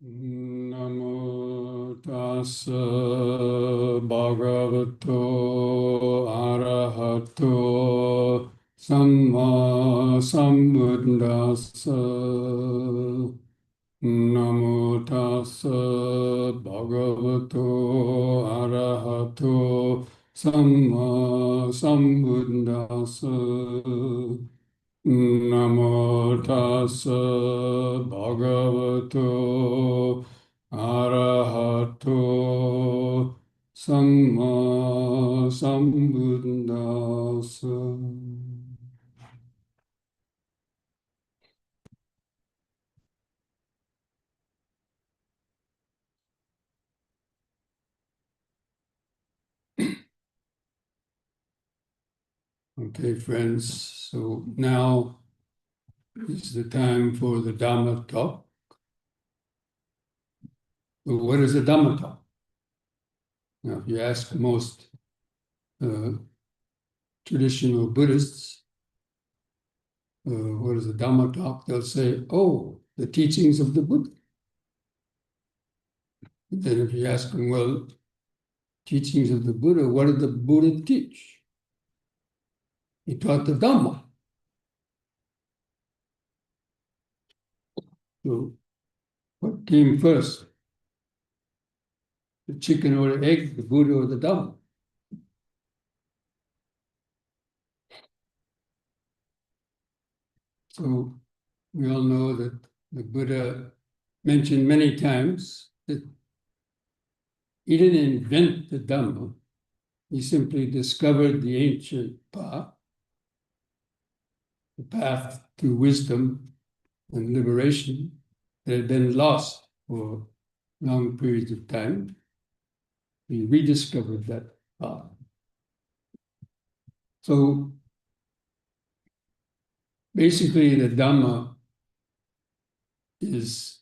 Namo tassa bhagavato arahato samma sambuddhassa. Namo tassa bhagavato arahato samma sambuddhassa. Namo tassa bhagavato arahato samma sambuddhassa. Okay, friends, so now is the time for the Dhamma talk. So what is a Dhamma talk? Now, if you ask most uh, traditional Buddhists, what is a Dhamma talk? They'll say, oh, the teachings of the Buddha. Then if you ask them, well, teachings of the Buddha, what did the Buddha teach? He taught the Dhamma. So what came first? The chicken or the egg, the Buddha or the Dhamma? So we all know that the Buddha mentioned many times that he didn't invent the Dhamma. He simply discovered the ancient path, the path to wisdom and liberation that had been lost for long periods of time. He rediscovered that path. So basically, the Dhamma is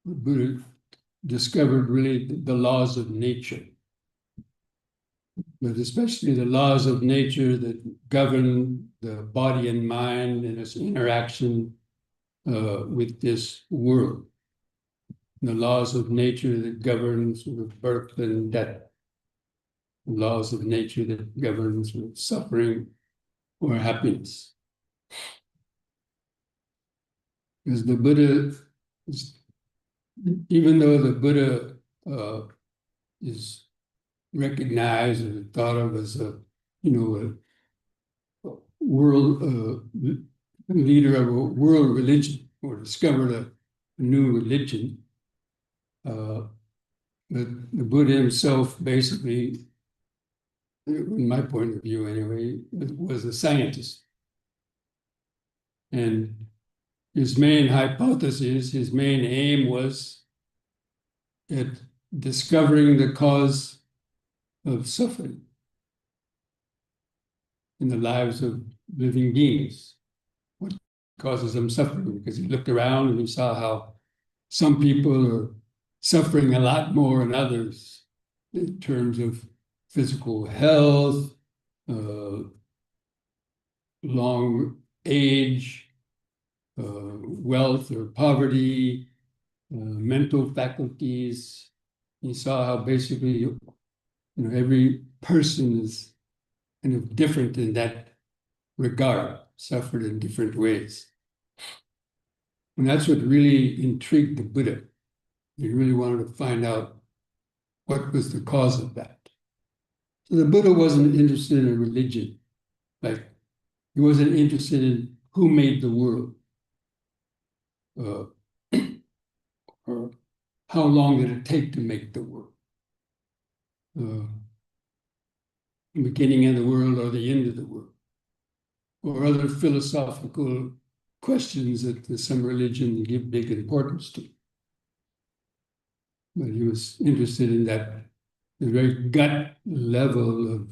the Buddha discovered really the laws of nature, but especially the laws of nature that govern the body and mind and its interaction with this world. The laws of nature that govern sort of birth and death, the laws of nature that govern sort of suffering or happiness. Because the Buddha, even though the Buddha is recognized and thought of as a world leader of a world religion, or discovered a new religion, the Buddha himself basically, in my point of view anyway, was a scientist. And his main hypothesis, his main aim was at discovering the cause of suffering in the lives of living beings. What causes them suffering? Because he looked around and he saw how some people are suffering a lot more than others in terms of physical health, long age, wealth or poverty, mental faculties. He saw how basically, every person is kind of different in that regard, suffered in different ways. And that's what really intrigued the Buddha. He really wanted to find out what was the cause of that. So the Buddha wasn't interested in religion. Like, he wasn't interested in who made the world, or how long did it take to make the world, the beginning of the world or the end of the world, or other philosophical questions that some religion give big importance to. But he was interested in that, the very gut level of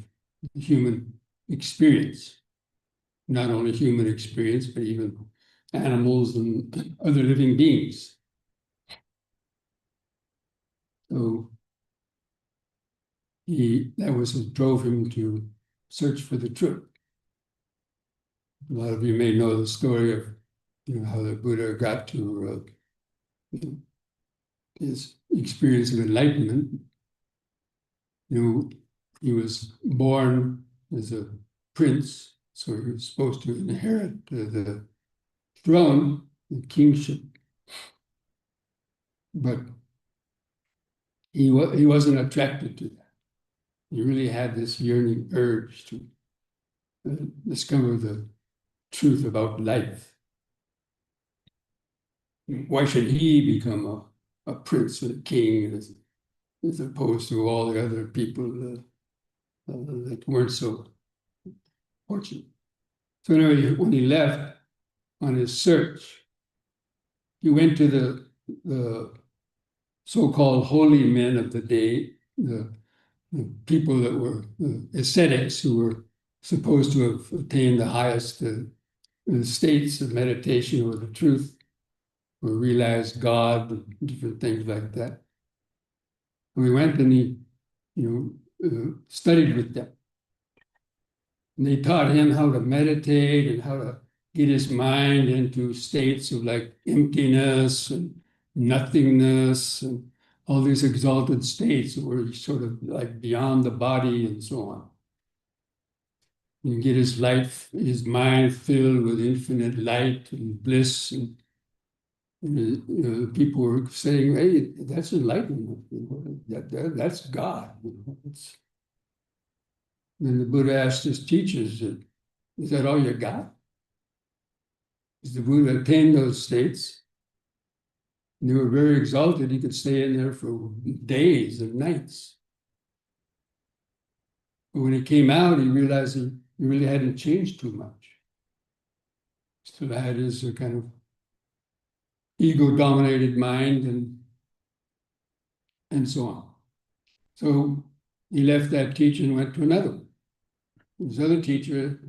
human experience, not only human experience, but even animals and other living beings. So that was what drove him to search for the truth. A lot of you may know the story of how the Buddha got to his experience of enlightenment. He was born as a prince, so he was supposed to inherit the throne, the kingship, but he wasn't attracted to that. He really had this yearning urge to discover the truth about life. Why should he become a prince or a king as opposed to all the other people that weren't so fortunate? So anyway, when he left on his search, he went to the so-called holy men of the day, the people that were ascetics who were supposed to have attained the highest states of meditation or the truth, or realized God, different things like that. And we went and he, studied with them. And they taught him how to meditate and how to get his mind into states of like emptiness and nothingness and all these exalted states where he's sort of like beyond the body and so on. And get his life, his mind filled with infinite light and bliss. And people were saying, "Hey, that's enlightenment. That's God." Then the Buddha asked his teachers, "Is that all you got?" Because the Buddha attained those states. And they were very exalted. He could stay in there for days and nights. But when he came out, he realized he really hadn't changed too much. Still had his kind of ego-dominated mind and so on. So he left that teacher and went to another one. His other teacher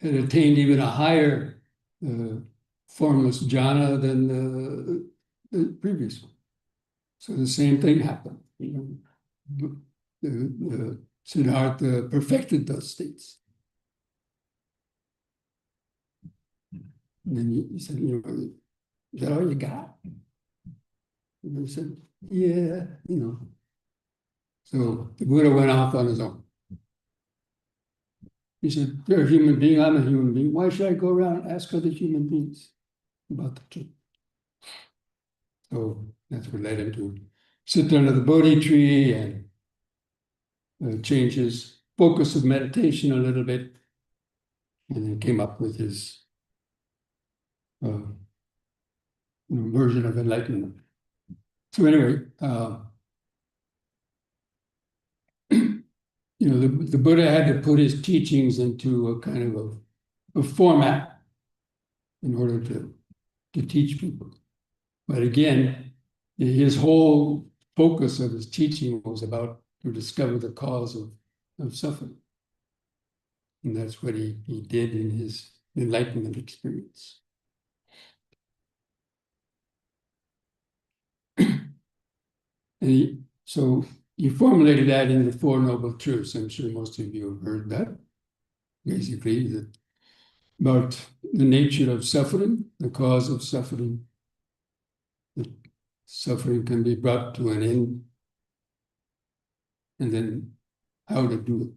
had attained even a higher formless jhana than the previous one. So the same thing happened. Siddhartha perfected those states. And then he said, "Is that all you got?" And he said, "Yeah, So the Buddha went off on his own. He said, "You're a human being, I'm a human being. Why should I go around and ask other human beings about the truth?" So that's what led him to sit under the Bodhi tree and change his focus of meditation a little bit, and then came up with his version of enlightenment. So anyway, the Buddha had to put his teachings into a kind of a format in order to teach people. But again, his whole focus of his teaching was about to discover the cause of suffering. And that's what he did in his enlightenment experience. So he formulated that in the Four Noble Truths. I'm sure most of you have heard that. Basically, about the nature of suffering, the cause of suffering. That suffering can be brought to an end, and then how to do it.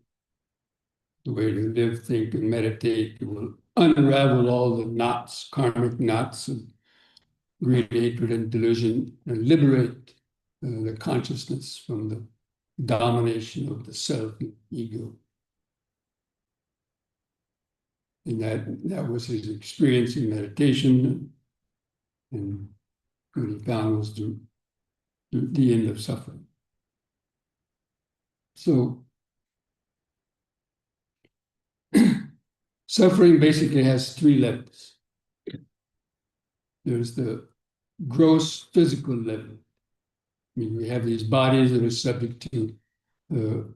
The way to live, think, and meditate will unravel all the knots, karmic knots of greed, hatred, and delusion, and liberate the consciousness from the domination of the self and ego. And that was his experience in meditation, and what he found was the end of suffering. So suffering basically has three levels. There's the gross physical level. I mean, we have these bodies that are subject to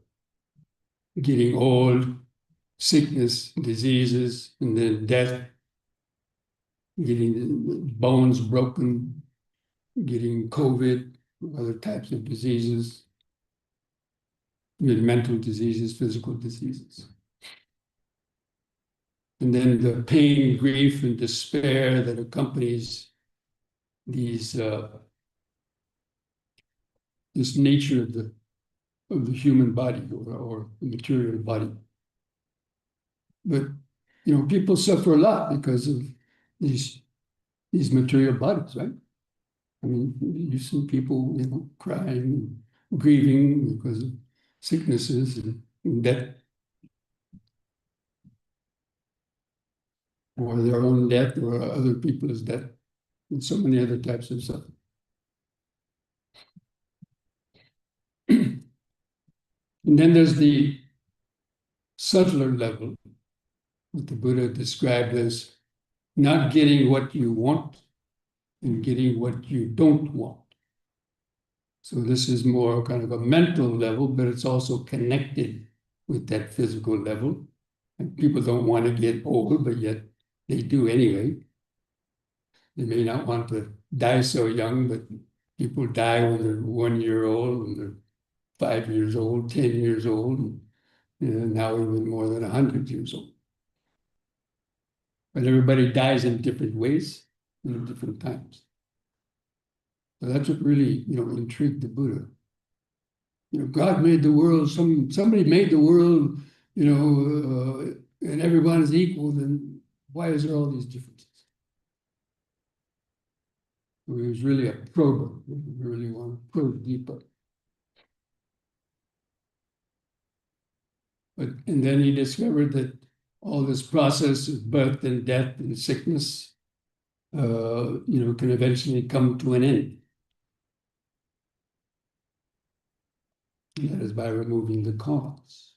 getting old, sickness, diseases, and then death, getting the bones broken, getting COVID, other types of diseases, mental diseases, physical diseases. And then the pain, grief, and despair that accompanies these this nature of the human body or the material body. But people suffer a lot because of these material bodies, right? I mean, you see people, crying, grieving because of sicknesses and death, or their own death, or other people's death, and so many other types of suffering. And then there's the subtler level, what the Buddha described as not getting what you want and getting what you don't want. So this is more kind of a mental level, but it's also connected with that physical level. And people don't want to get old, but yet they do anyway. They may not want to die so young, but people die when they're 1 year old, when they're 5 years old, 10 years old, and now even more than 100 years old. But everybody dies in different ways and at different times. So that's what really, intrigued the Buddha. God made the world, somebody made the world, and everyone is equal, then why is there all these differences? So he was really a prober. We really want to probe deeper. And then he discovered that all this process of birth and death and sickness, can eventually come to an end. And that is by removing the cause.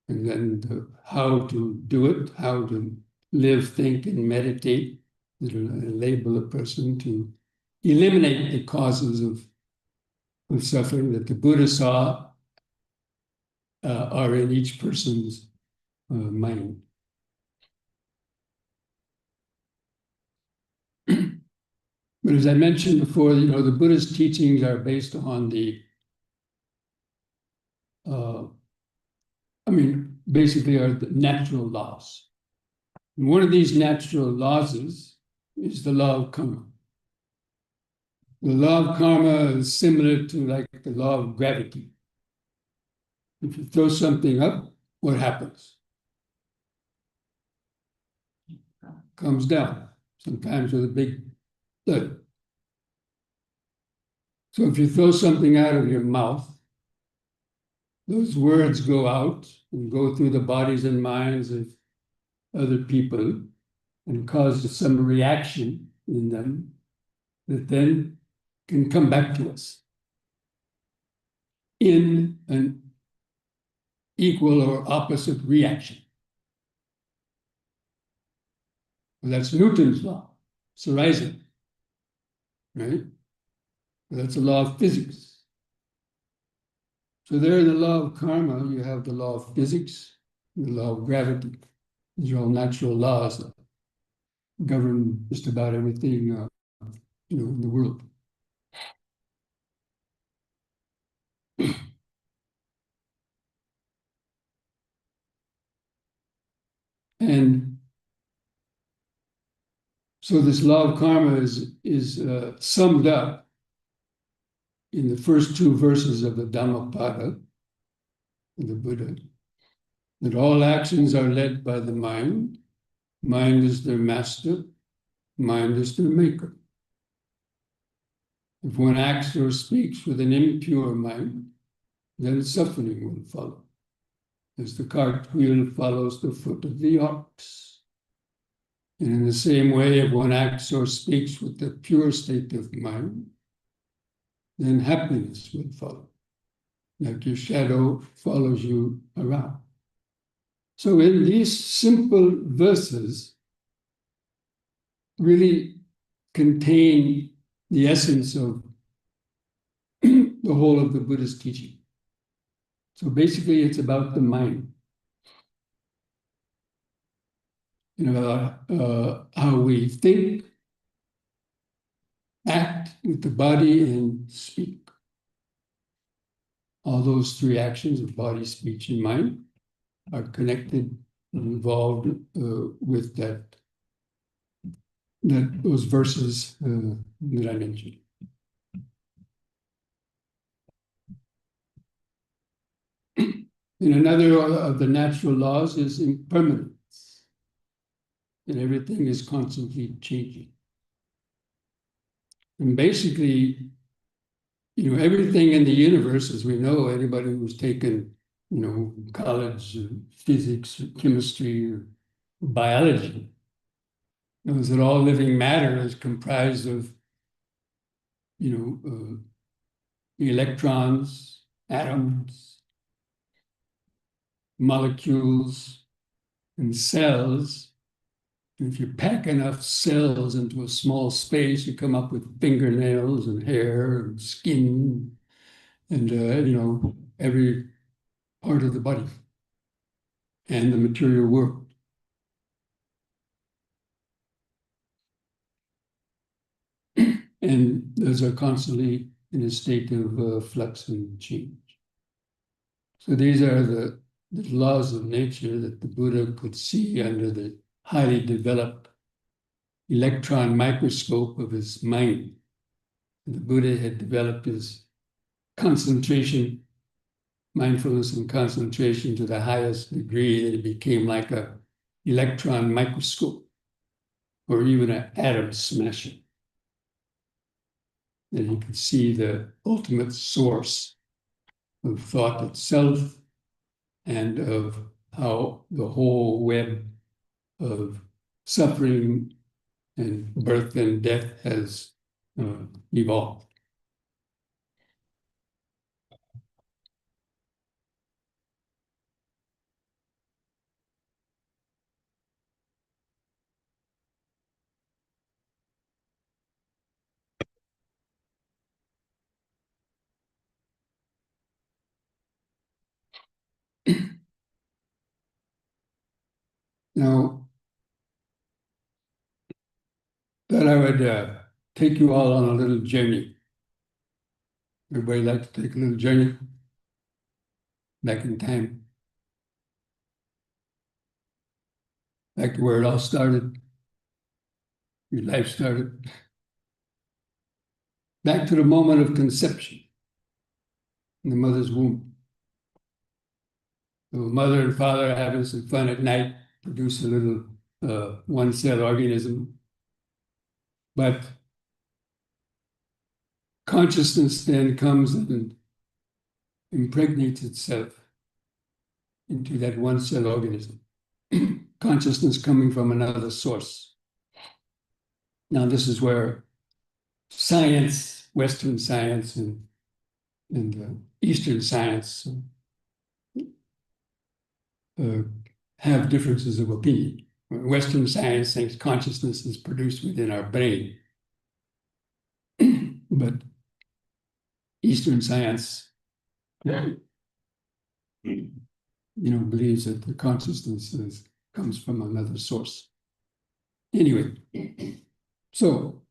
And then how to do it, how to live, think, and meditate, that enable a person to eliminate the causes of suffering that the Buddha saw are in each person's mind. But as I mentioned before, the Buddha's teachings are based on basically are the natural laws. And one of these natural laws is the law of karma. The law of karma is similar to like the law of gravity. If you throw something up, what happens? Comes down, sometimes with a big thud. So if you throw something out of your mouth, those words go out and go through the bodies and minds of other people and cause some reaction in them that then can come back to us in an equal or opposite reaction. Well, that's Newton's law. It's arising, right? That's a law of physics. So there in the law of karma, you have the law of physics, the law of gravity. These are all natural laws that govern just about everything in the world. And so this law of karma is summed up in the first two verses of the Dhammapada, of the Buddha, that all actions are led by the mind. Mind is their master. Mind is their maker. If one acts or speaks with an impure mind, then suffering will follow, as the cartwheel follows the foot of the ox. And in the same way, if one acts or speaks with the pure state of mind, then happiness will follow, like your shadow follows you around. So in these simple verses really contain the essence of the whole of the Buddha's teaching. So basically, it's about the mind. How we think, act with the body, and speak. All those three actions of body, speech, and mind are connected and involved with those verses that I mentioned. And another of the natural laws is impermanence, that everything is constantly changing. And basically, everything in the universe, as we know, anybody who's taken, college physics or chemistry or biology, knows that all living matter is comprised of, electrons, atoms, molecules, and cells. And if you pack enough cells into a small space, you come up with fingernails and hair and skin and, every part of the body and the material world. And those are constantly in a state of flux and change. So these are the laws of nature that the Buddha could see under the highly developed electron microscope of his mind. And the Buddha had developed his concentration, mindfulness and concentration to the highest degree that it became like a electron microscope or even an atom smasher. And you could see the ultimate source of thought itself and of how the whole web of suffering and birth and death has evolved. Now, that I would take you all on a little journey. Everybody like to take a little journey back in time, back to where it all started, your life started, back to the moment of conception in the mother's womb. So mother and father are having some fun at night, produce a little one-cell organism, but consciousness then comes and impregnates itself into that one-cell organism. Consciousness coming from another source. Now, this is where science, Western science and Eastern science have differences of opinion. Western science thinks consciousness is produced within our brain. But Eastern science, believes that the consciousness comes from another source. Anyway, so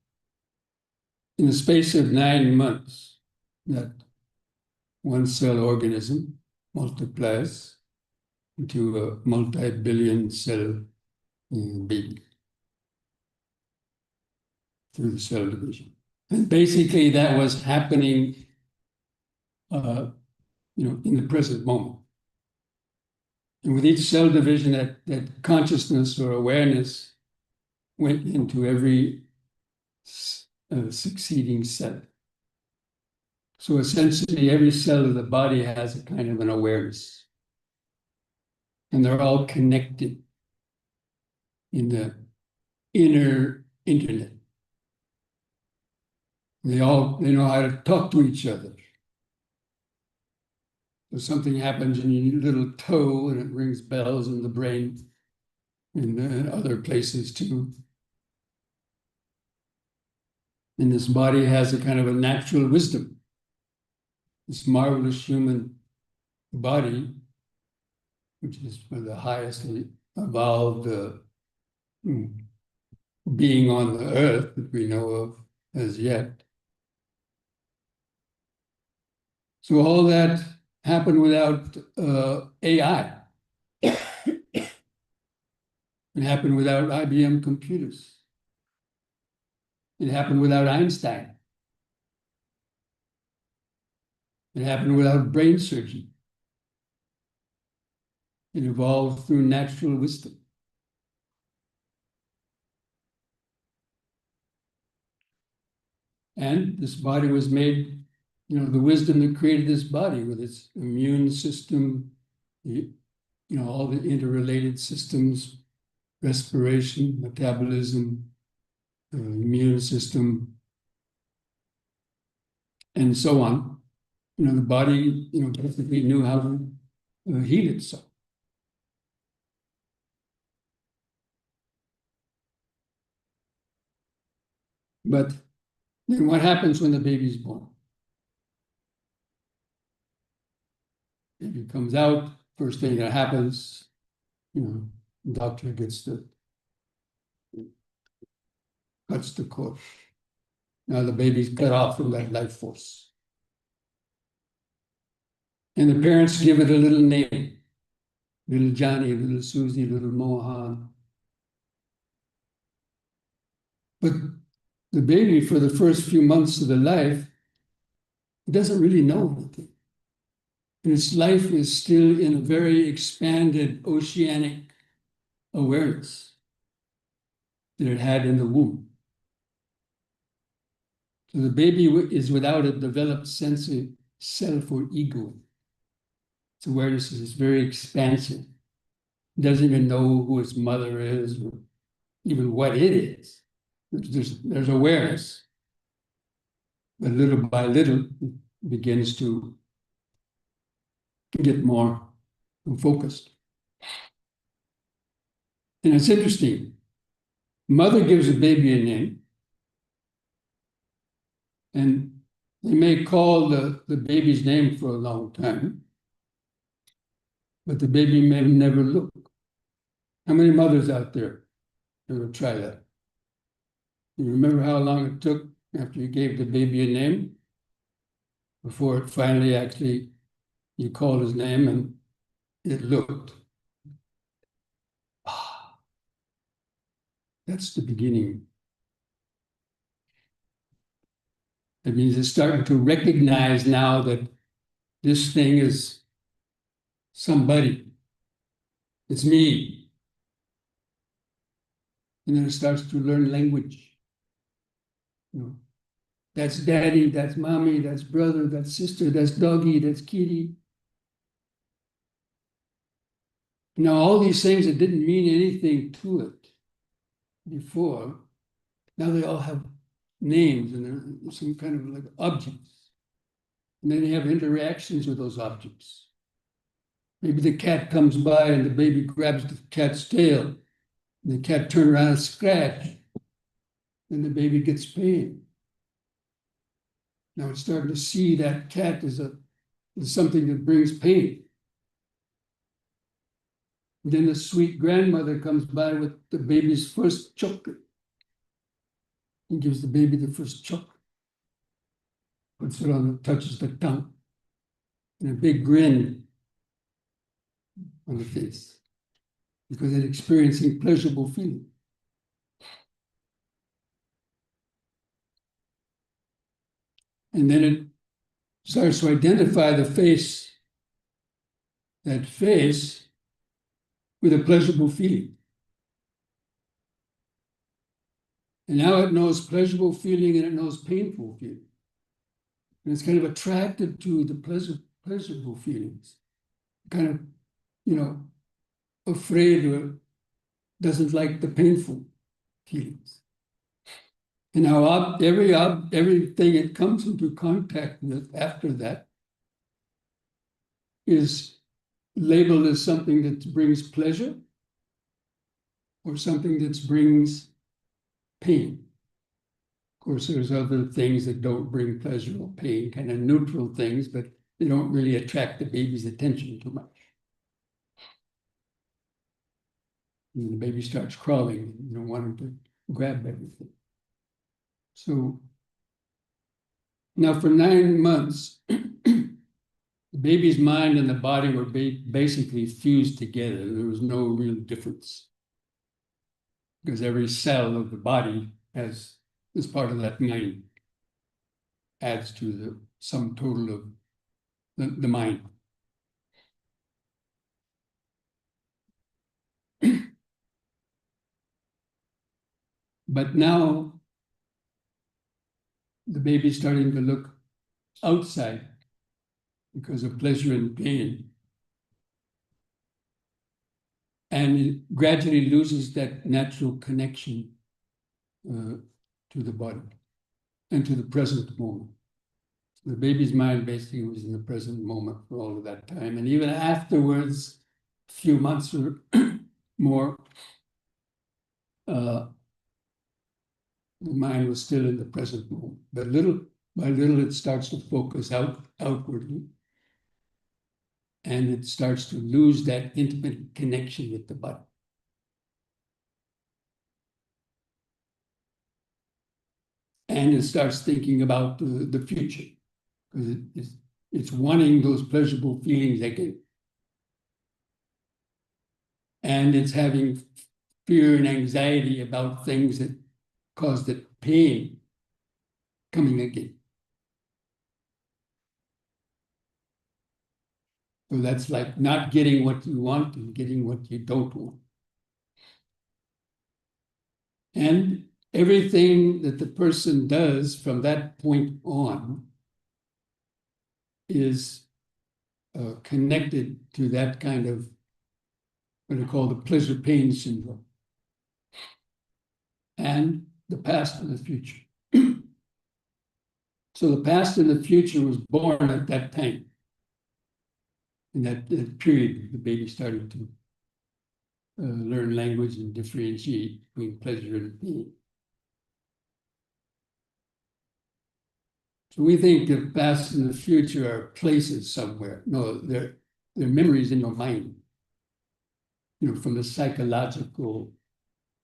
in the space of 9 months, that one-cell organism multiplies into a multi-billion cell being through the cell division. And basically that was happening in the present moment. And with each cell division, that consciousness or awareness went into every succeeding cell. So essentially, every cell of the body has a kind of an awareness. And they're all connected in the inner internet. They know how to talk to each other. So something happens in your little toe and it rings bells in the brain and other places too. And this body has a kind of a natural wisdom. This marvelous human body, which is the highest evolved being on the earth that we know of as yet. So all that happened without AI. It happened without IBM computers. It happened without Einstein. It happened without brain surgery. It evolved through natural wisdom. And this body was made, the wisdom that created this body with its immune system, all the interrelated systems, respiration, metabolism, immune system, and so on. The body, basically knew how to heal itself. But then what happens when the baby's born? Baby comes out, first thing that happens, the doctor cuts the cord. Now the baby's cut off from that life force. And the parents give it a little name. Little Johnny, little Susie, little Mohan. But the baby, for the first few months of the life, doesn't really know anything. And its life is still in a very expanded oceanic awareness that it had in the womb. So the baby is without a developed sense of self or ego. Its awareness is very expansive. It doesn't even know who its mother is or even what it is. There's awareness. But little by little, it begins to get more focused. And it's interesting. Mother gives a baby a name, and they may call the baby's name for a long time, but the baby may never look. How many mothers out there ever try that? You remember how long it took after you gave the baby a name before it finally actually, you called his name and it looked. That's the beginning. That means it's starting to recognize now that this thing is somebody. It's me. And then it starts to learn language. That's daddy, that's mommy, that's brother, that's sister, that's doggy, that's kitty. Now, all these things that didn't mean anything to it before, now they all have names and they're some kind of like objects. And then they have interactions with those objects. Maybe the cat comes by and the baby grabs the cat's tail. And the cat turns around and scratch. And the baby gets pain. Now it's starting to see that cat as something that brings pain. And then the sweet grandmother comes by with the baby's first chocolate. And gives the baby the first chocolate. Puts it on, touches the tongue. And a big grin on the face. Because it's experiencing pleasurable feeling. And then it starts to identify the face, that face, with a pleasurable feeling. And now it knows pleasurable feeling and it knows painful feeling. And it's kind of attracted to the pleasurable feelings. Kind of, afraid or doesn't like the painful feelings. And now everything it comes into contact with after that is labeled as something that brings pleasure or something that brings pain. Of course, there's other things that don't bring pleasure or pain, kind of neutral things, but they don't really attract the baby's attention too much. And the baby starts crawling, wanting to grab everything. So now for 9 months, the baby's mind and the body were basically fused together. There was no real difference because every cell of the body as part of that mind adds to the sum total of the mind. But now the baby's starting to look outside because of pleasure and pain. And it gradually loses that natural connection to the body and to the present moment. The baby's mind basically was in the present moment for all of that time. And even afterwards, a few months or more, the mind was still in the present moment. But little by little, it starts to focus outwardly. And it starts to lose that intimate connection with the body. And it starts thinking about the future, because it's wanting those pleasurable feelings again. And it's having fear and anxiety about things that cause the pain coming again. So that's like not getting what you want and getting what you don't want. And everything that the person does from that point on is connected to that kind of what I call the pleasure-pain syndrome, and the past and the future. So the past and the future was born at that time, in that period the baby started to learn language and differentiate between pleasure and pain. So we think the past and the future are places somewhere. No, they're memories in your mind, from the psychological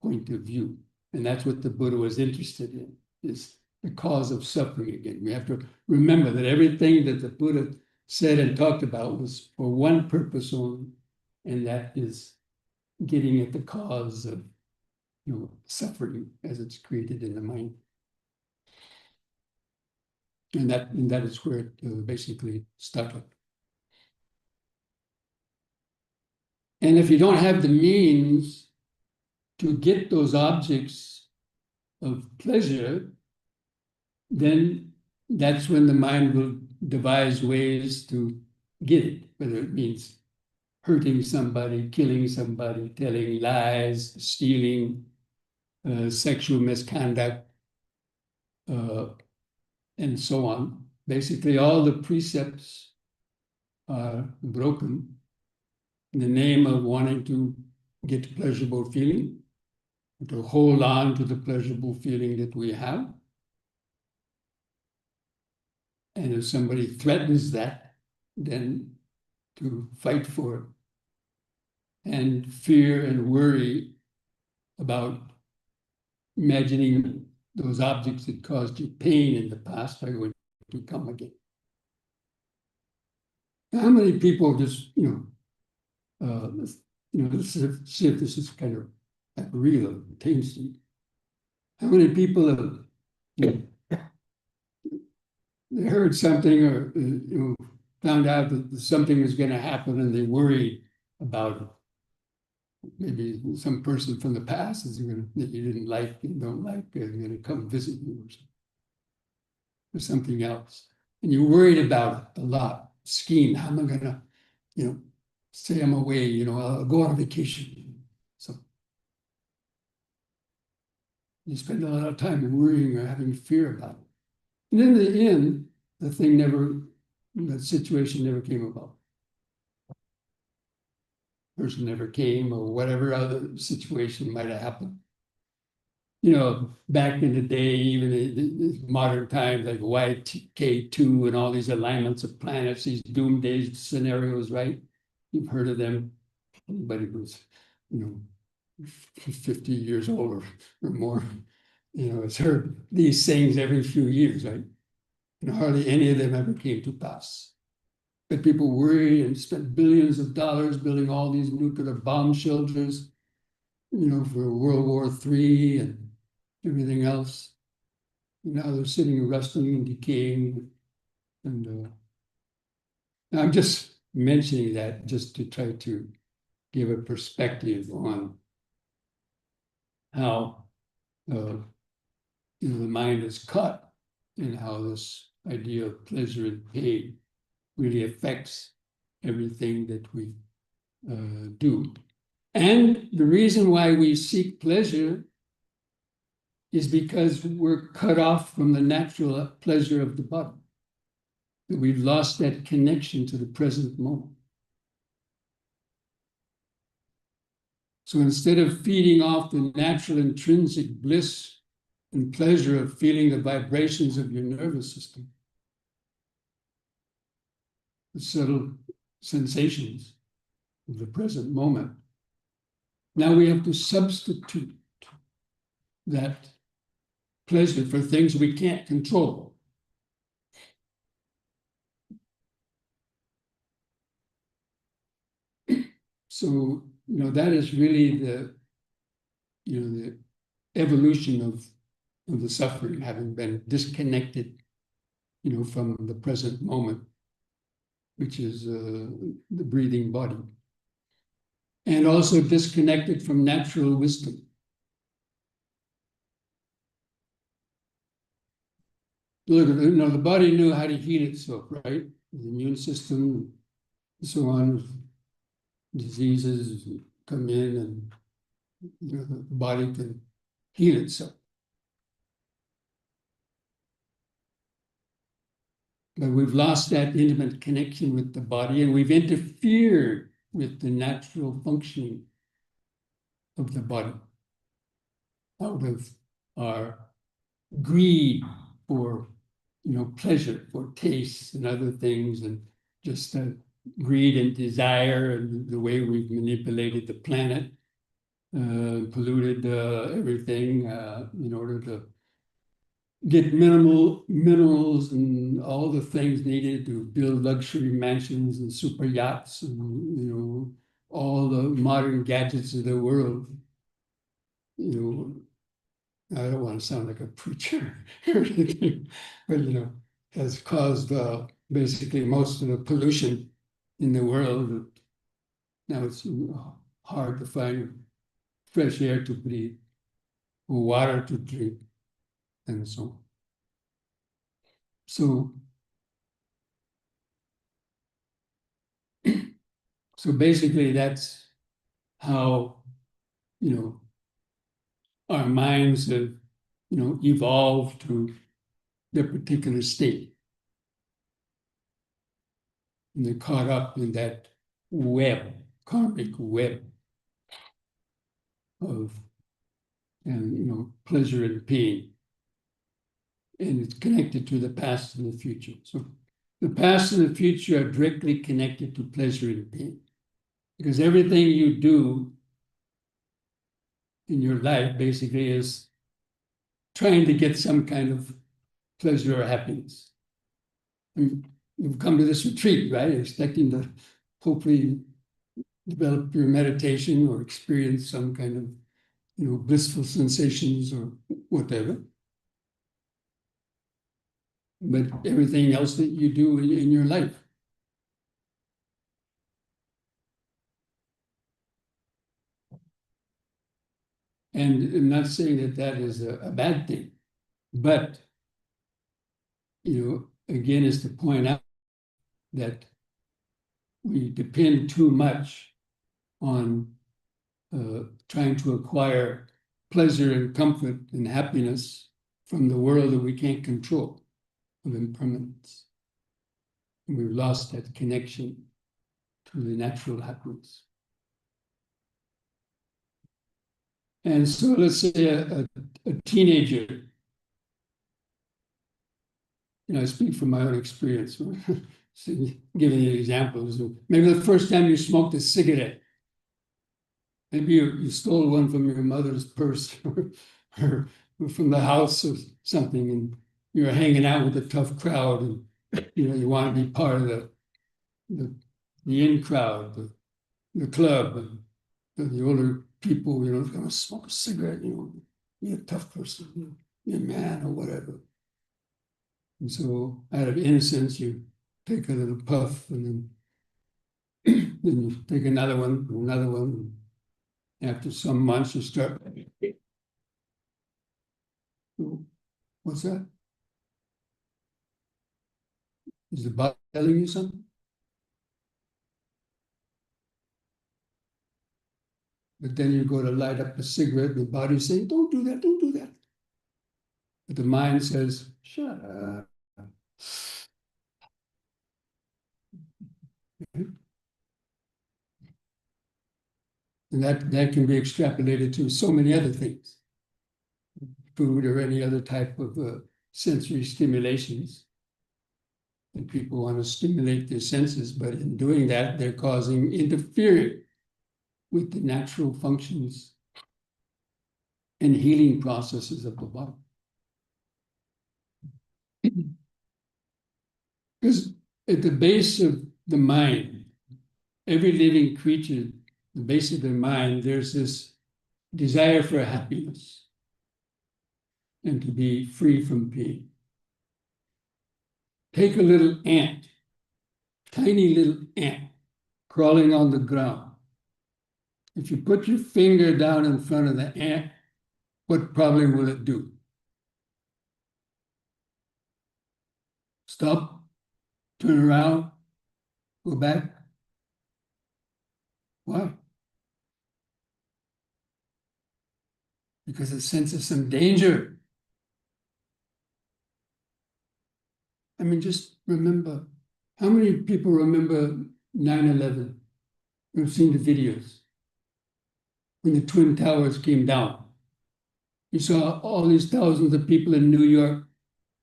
point of view. And that's what the Buddha was interested in, is the cause of suffering again. We have to remember that everything that the Buddha said and talked about was for one purpose only, and that is getting at the cause of suffering as it's created in the mind. And that is where it basically started. And if you don't have the means to get those objects of pleasure, then that's when the mind will devise ways to get it, whether it means hurting somebody, killing somebody, telling lies, stealing, sexual misconduct, and so on. Basically, all the precepts are broken in the name of wanting to get pleasurable feeling, to hold on to the pleasurable feeling that we have. And if somebody threatens that, then to fight for it. And fear and worry about imagining those objects that caused you pain in the past are going to come again. How many people just, let's see if this is kind of like real, tasty. How many people have they heard something or found out that something was going to happen and they worried about it? Maybe some person from the past that you didn't like, you don't like, is going to come visit you or something else. And you're worried about it a lot. Scheme, how am I going to, say I'm away, I'll go on vacation. So you spend a lot of time worrying or having fear about it. And in the end, the situation never came about. Person never came, or whatever other situation might have happened. Back in the day, even in modern times, like YK2 and all these alignments of planets, these doomsday scenarios, right? You've heard of them. Anybody who's, 50 years old or more, has heard these things every few years, right? And hardly any of them ever came to pass. But people worried and spent billions of dollars building all these nuclear bomb shelters, for World War III and everything else. And now they're sitting rusting and decaying. And I'm just mentioning that just to try to give a perspective on how the mind is caught in how this idea of pleasure and pain really affects everything that we do. And the reason why we seek pleasure is because we're cut off from the natural pleasure of the body. That we've lost that connection to the present moment. So instead of feeding off the natural intrinsic bliss and pleasure of feeling the vibrations of your nervous system, the subtle sensations of the present moment, now we have to substitute that pleasure for things we can't control. So, that is really the evolution of the suffering, having been disconnected, from the present moment, which is the breathing body. And also disconnected from natural wisdom. Look, the body knew how to heal itself, right? The immune system, and so on. Diseases come in, and the body can heal itself. But we've lost that intimate connection with the body, and we've interfered with the natural functioning of the body out of our greed for pleasure, for taste and other things, and just greed and desire, and the way we've manipulated the planet, polluted everything in order to get minimal minerals and all the things needed to build luxury mansions and super yachts and all the modern gadgets of the world. I don't want to sound like a preacher or anything, but has caused basically most of the pollution in the world. Now it's hard to find fresh air to breathe, or water to drink, and so on. So basically that's how our minds have evolved to their particular state. And they're caught up in that web, karmic web of pleasure and pain. And it's connected to the past and the future. So the past and the future are directly connected to pleasure and pain. Because everything you do in your life basically is trying to get some kind of pleasure or happiness. You've come to this retreat, right? Expecting to hopefully develop your meditation or experience some kind of blissful sensations or whatever. But everything else that you do in your life. And I'm not saying that that is a bad thing, but again, is to point out that we depend too much on trying to acquire pleasure and comfort and happiness from the world that we can't control, of impermanence. And we've lost that connection to the natural happiness. And so let's say a teenager, I speak from my own experience, giving you examples. Maybe the first time you smoked a cigarette, maybe you stole one from your mother's purse or from the house or something, and you're hanging out with a tough crowd, and you want to be part of the in crowd, the club, and the older people, going to smoke a cigarette, you're a tough person, you're a man or whatever. And so out of innocence, you take a little puff, and then you take another one, and after some months, you start What's that? Is the body telling you something? But then you go to light up a cigarette, and the body's saying, don't do that, don't do that. But the mind says, shut up. And that can be extrapolated to so many other things, food or any other type of sensory stimulations. And people want to stimulate their senses, but in doing that, they're causing interfering with the natural functions and healing processes of the body. Because at the base of the mind, every living creature, the base of their mind, there's this desire for happiness and to be free from pain. Take a little ant, tiny little ant, crawling on the ground. If you put your finger down in front of the ant, what probably will it do? Stop, turn around, go back. Why? Because it senses some danger. I mean, just remember, how many people remember 9/11? You've seen the videos when the Twin Towers came down. You saw all these thousands of people in New York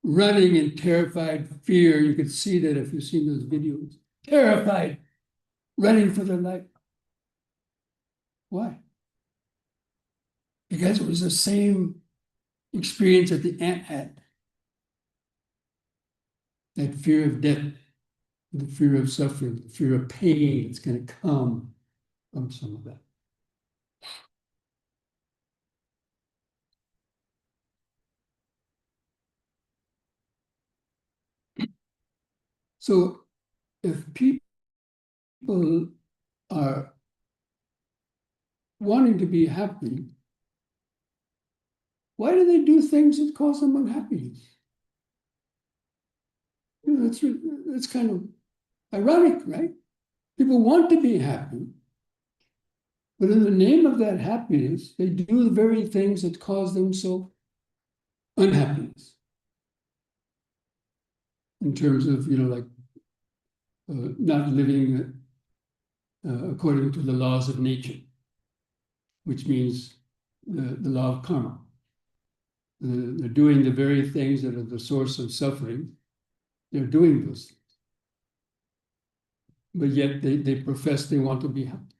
running in terrified fear. You could see that if you've seen those videos. Terrified, running for their life. Why? Because it was the same experience that the ant had. That fear of death, the fear of suffering, the fear of pain that's going to come from some of that. So if people are wanting to be happy, why do they do things that cause them unhappiness? You know, it's kind of ironic, right? People want to be happy, but in the name of that happiness, they do the very things that cause them so unhappiness. In terms of, like not living according to the laws of nature, which means the law of karma. They're doing the very things that are the source of suffering. They're doing those things. But yet they profess they want to be happy.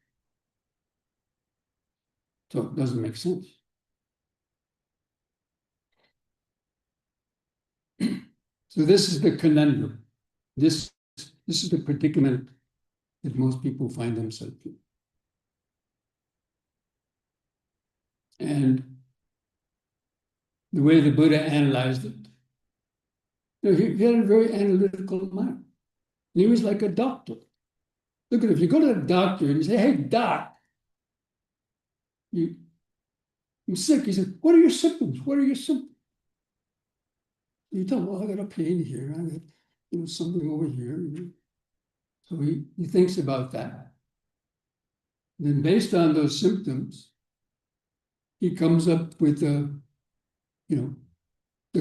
So it doesn't make sense. So this is the conundrum. This is the predicament that most people find themselves in. And the way the Buddha analyzed it, he had a very analytical mind. He was like a doctor. Look at it, if you go to the doctor and you say, hey, doc, I'm sick. He said, what are your symptoms? What are your symptoms? You tell him, well, I got a pain here. I got something over here. So he thinks about that. And then based on those symptoms, he comes up with the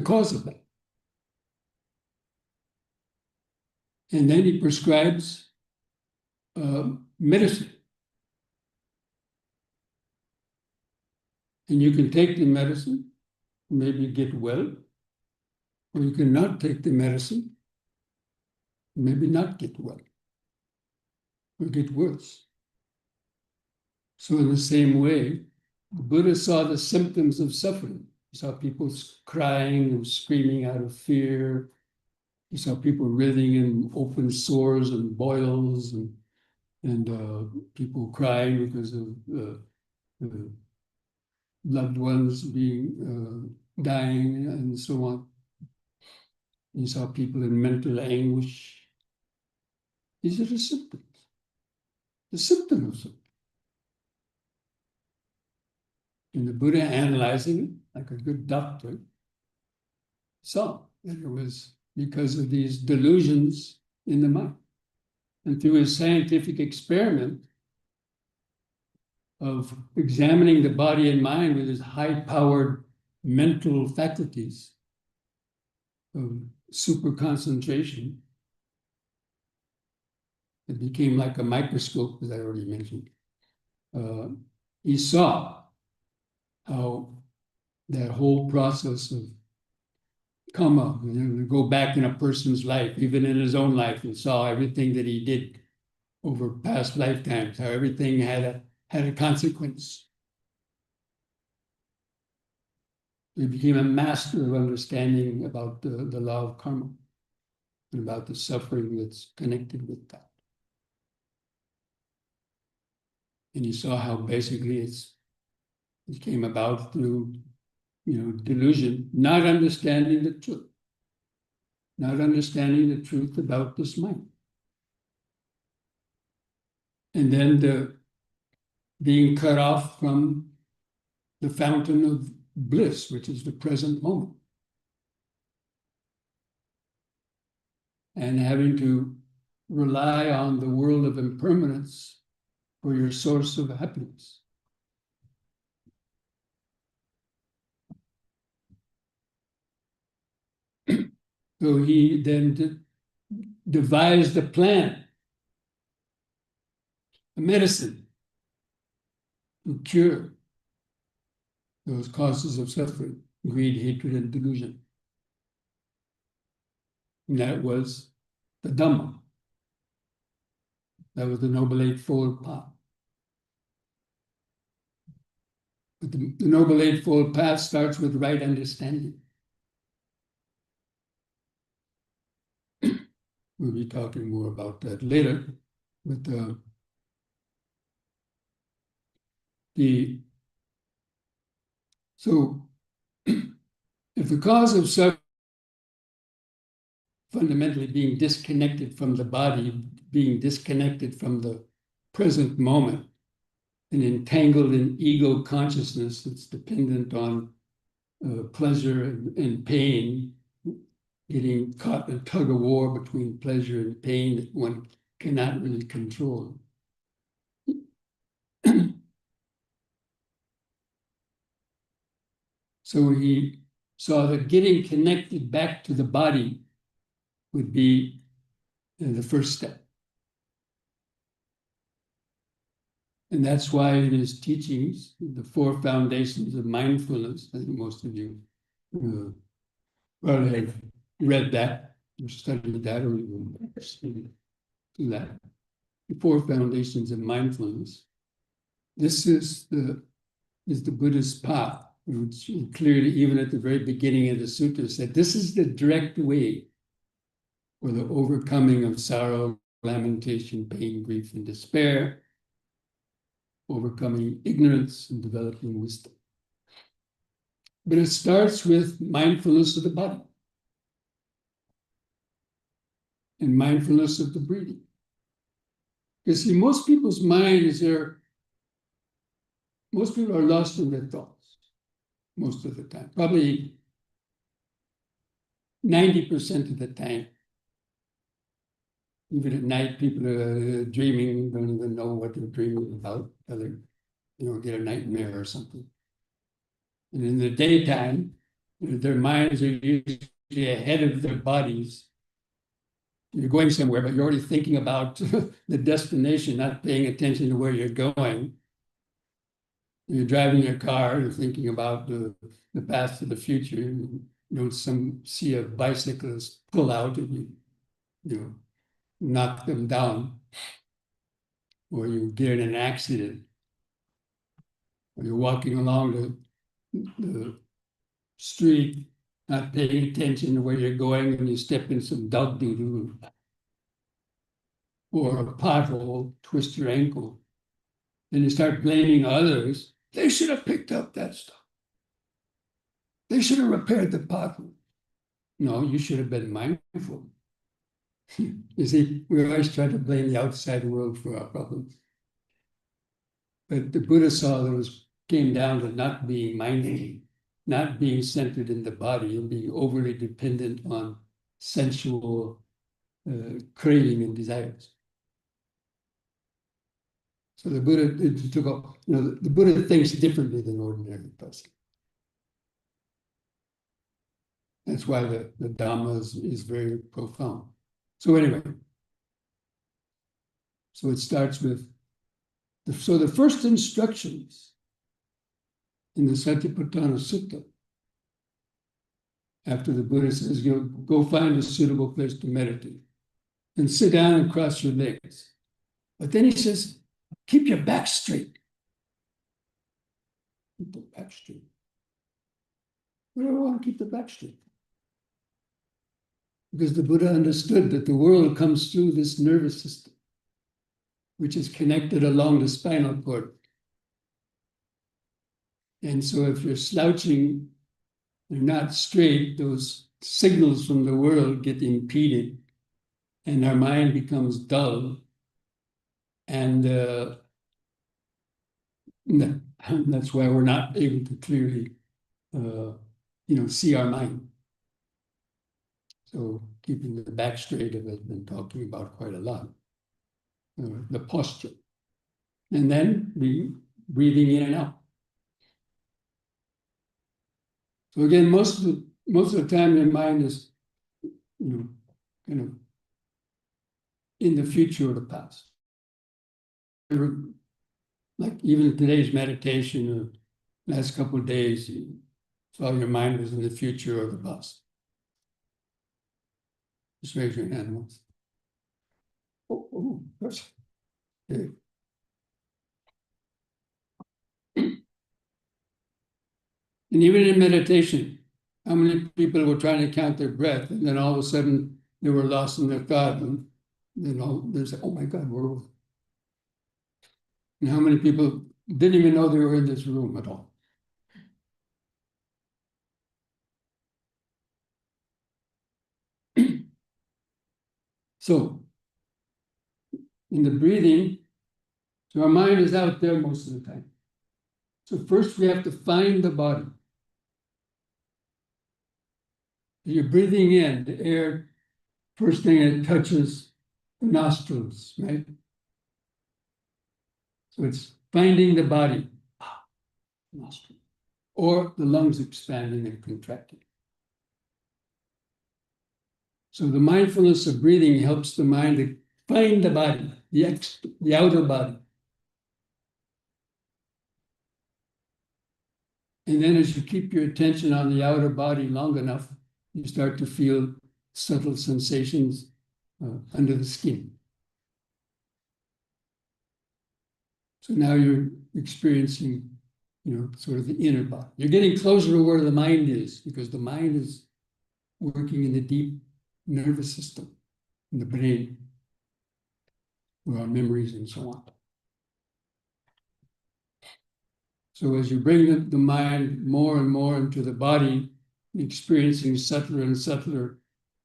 cause of that. And then he prescribes medicine. And you can take the medicine, maybe get well, or you can not take the medicine, maybe not get well, or get worse. So in the same way, the Buddha saw the symptoms of suffering. He saw people crying and screaming out of fear. He saw people writhing in open sores and boils, and people crying because of loved ones being dying and so on. He saw people in mental anguish. These are the symptoms. The symptom of something. And the Buddha analyzing it like a good doctor, saw that it was because of these delusions in the mind. And through his scientific experiment of examining the body and mind with his high-powered mental faculties of super concentration, it became like a microscope, as I already mentioned. He saw how that whole process of karma, go back in a person's life, even in his own life, and saw everything that he did over past lifetimes, how everything had a consequence. He became a master of understanding about the law of karma and about the suffering that's connected with that. And he saw how basically it came about through, delusion, not understanding the truth, not understanding the truth about this mind. And then being cut off from the fountain of bliss, which is the present moment. And having to rely on the world of impermanence for your source of happiness. So he then devised a plan, a medicine to cure those causes of suffering, greed, hatred, and delusion. And that was the Dhamma. That was the Noble Eightfold Path. But the Noble Eightfold Path starts with right understanding. We'll be talking more about that later. But so if the cause of suffering fundamentally being disconnected from the body, being disconnected from the present moment, and entangled in ego consciousness that's dependent on pleasure and pain, getting caught in a tug of war between pleasure and pain that one cannot really control. So he saw that getting connected back to the body would be the first step. And that's why in his teachings, the 4 foundations of mindfulness, I think most of you probably have read that, or studied that, or even do that. The 4 foundations of mindfulness. This is the Buddha's path, which clearly, even at the very beginning of the sutta, said this is the direct way for the overcoming of sorrow, lamentation, pain, grief, and despair, overcoming ignorance and developing wisdom. But it starts with mindfulness of the body and mindfulness of the breathing. Because see, most people's minds most people are lost in their thoughts most of the time. Probably 90% of the time. Even at night, people are dreaming, don't even know what they're dreaming about, they get a nightmare or something. And in the daytime, their minds are usually ahead of their bodies. You're going somewhere, but you're already thinking about the destination, not paying attention to where you're going. You're driving your car, you're thinking about the past to the future. You don't see a bicyclist pull out and you knock them down, or you get in an accident, or you're walking along the street, not paying attention to where you're going, and you step in some dog doo-doo, or a pothole, twist your ankle. Then you start blaming others. They should have picked up that stuff. They should have repaired the pothole. No, you should have been mindful. You see, we always try to blame the outside world for our problems. But the Buddha saw came down to not being mindful, not being centered in the body and being overly dependent on sensual craving and desires. So the Buddha took up, the Buddha thinks differently than ordinary person. That's why the Dhamma is very profound. So anyway, so it starts with, so the first instructions in the Satipatthana Sutta, after the Buddha says, go find a suitable place to meditate and sit down and cross your legs. But then he says, keep your back straight. Keep the back straight. Why do I want to keep the back straight? Because the Buddha understood that the world comes through this nervous system, which is connected along the spinal cord. And so if you're slouching, you're not straight, those signals from the world get impeded and our mind becomes dull. And that's why we're not able to clearly, see our mind. So keeping the back straight, I've been talking about quite a lot. The posture. And then breathing in and out. So again, most of the time your mind is, kind of in the future or the past. Like even today's meditation or last couple of days, you saw your mind was in the future or the past. Just raise your hand once. That's okay. And even in meditation, how many people were trying to count their breath and then all of a sudden they were lost in their thought and there's oh my God, where was it? And how many people didn't even know they were in this room at all? So, in the breathing, so our mind is out there most of the time. So first we have to find the body. You're breathing in, the air, first thing it touches the nostrils, right? So it's finding the body, nostril, or the lungs expanding and contracting. So the mindfulness of breathing helps the mind to find the body, the outer body. And then as you keep your attention on the outer body long enough, you start to feel subtle sensations under the skin. So now you're experiencing, sort of the inner body. You're getting closer to where the mind is, because the mind is working in the deep nervous system, in the brain, where our memories and so on. So as you bring the mind more and more into the body, experiencing subtler and subtler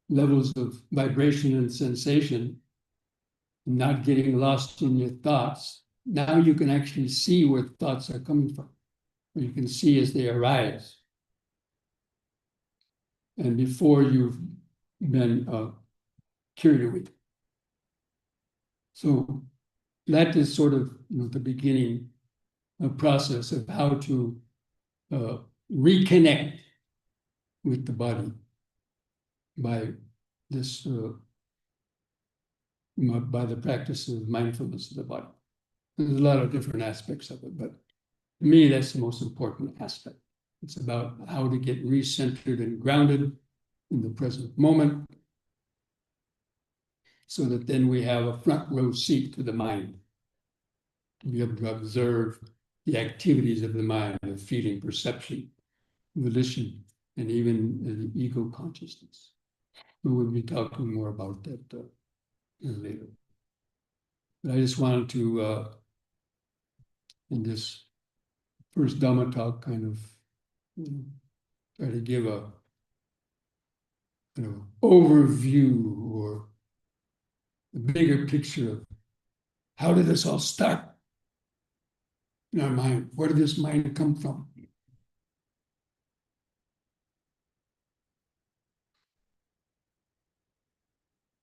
levels of vibration and sensation, not getting lost in your thoughts, now you can actually see where thoughts are coming from. You can see as they arise. And before you've been carried away. So that is sort of the beginning process of how to reconnect with the body by this by the practice of mindfulness of the body. There's a lot of different aspects of it, but to me, that's the most important aspect. It's about how to get recentered and grounded in the present moment so that then we have a front row seat to the mind, to be able to observe the activities of the mind, of feeling, perception, volition, and even the ego consciousness. We will be talking more about that later. But I just wanted to, in this first Dhamma talk, kind of try to give a overview or a bigger picture of how did this all start in our mind? Where did this mind come from?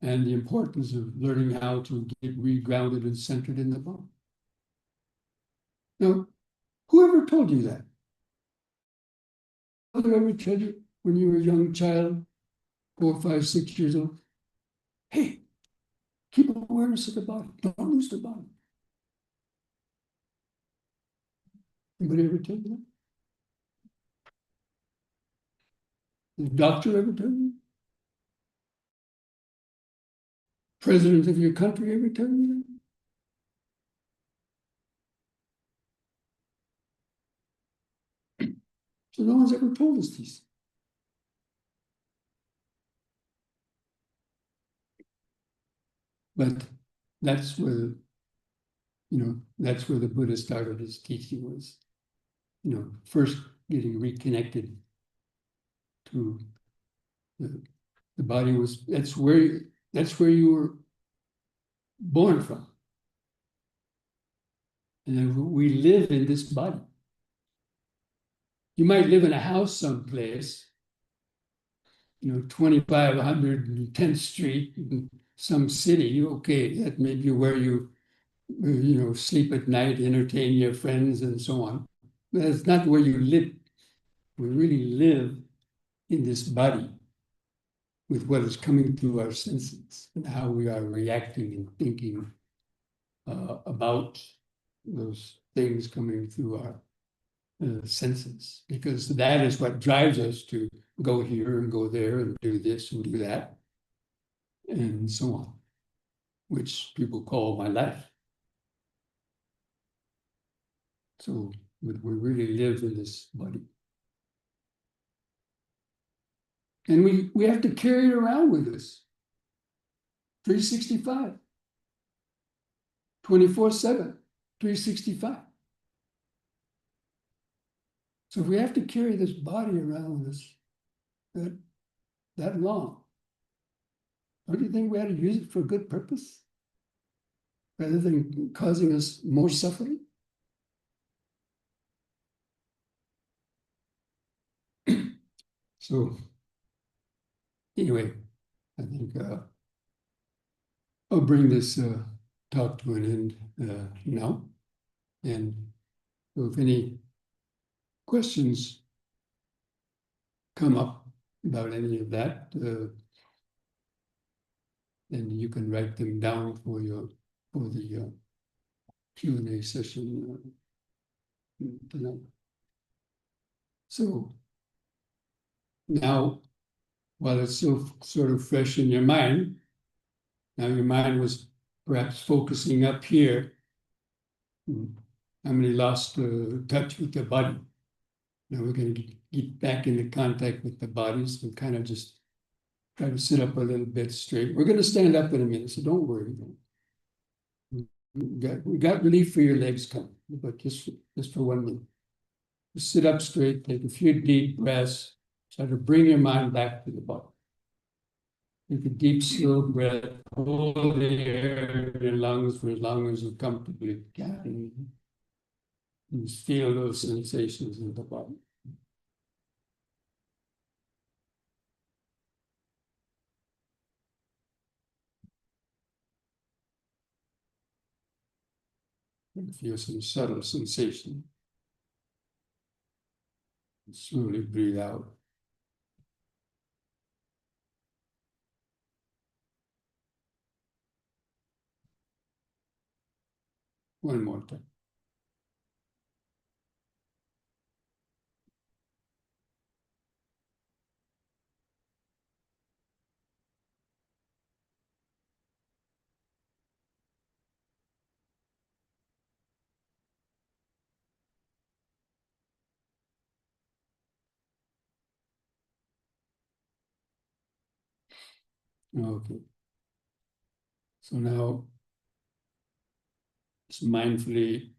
and the importance of learning how to get regrounded and centered in the body. Now, whoever told you that? Did I ever tell you when you were a young child, 4, 5, 6 years old, hey, keep awareness of the body, don't lose the body? Anybody ever tell you that? Did the doctor ever tell you? President of your country ever tell you that? So no one's ever told us these. But that's where, that's where the Buddha started his teaching was, first getting reconnected to the body was, that's where you were born from. And then we live in this body. You might live in a house someplace, 2510th Street in some city. Okay, that may be where you sleep at night, entertain your friends, and so on. But that's not where you live. We really live in this body with what is coming through our senses and how we are reacting and thinking about those things coming through our senses, because that is what drives us to go here and go there and do this and do that and so on, which people call my life. So we really live in this body. And we have to carry it around with us 365, 24/7, 365. So if we have to carry this body around with us that long, don't you think we ought to use it for a good purpose rather than causing us more suffering? So anyway, I think I'll bring this talk to an end now. And so if any questions come up about any of that, then you can write them down for the Q&A session tonight. So now, while it's still sort of fresh in your mind, now your mind was perhaps focusing up here. How many lost touch with the body? Now we're going to get back into contact with the bodies and kind of just try to sit up a little bit straight. We're going to stand up in a minute, so don't worry. We got relief for your legs coming, but just for 1 minute. Just sit up straight, take a few deep breaths, try to bring your mind back to the body. Take a deep, slow breath, hold the air in your lungs for as long as you comfortably can. And just feel those sensations in the body. And feel some subtle sensation. And slowly breathe out. One more time. Okay. So now, just mindfully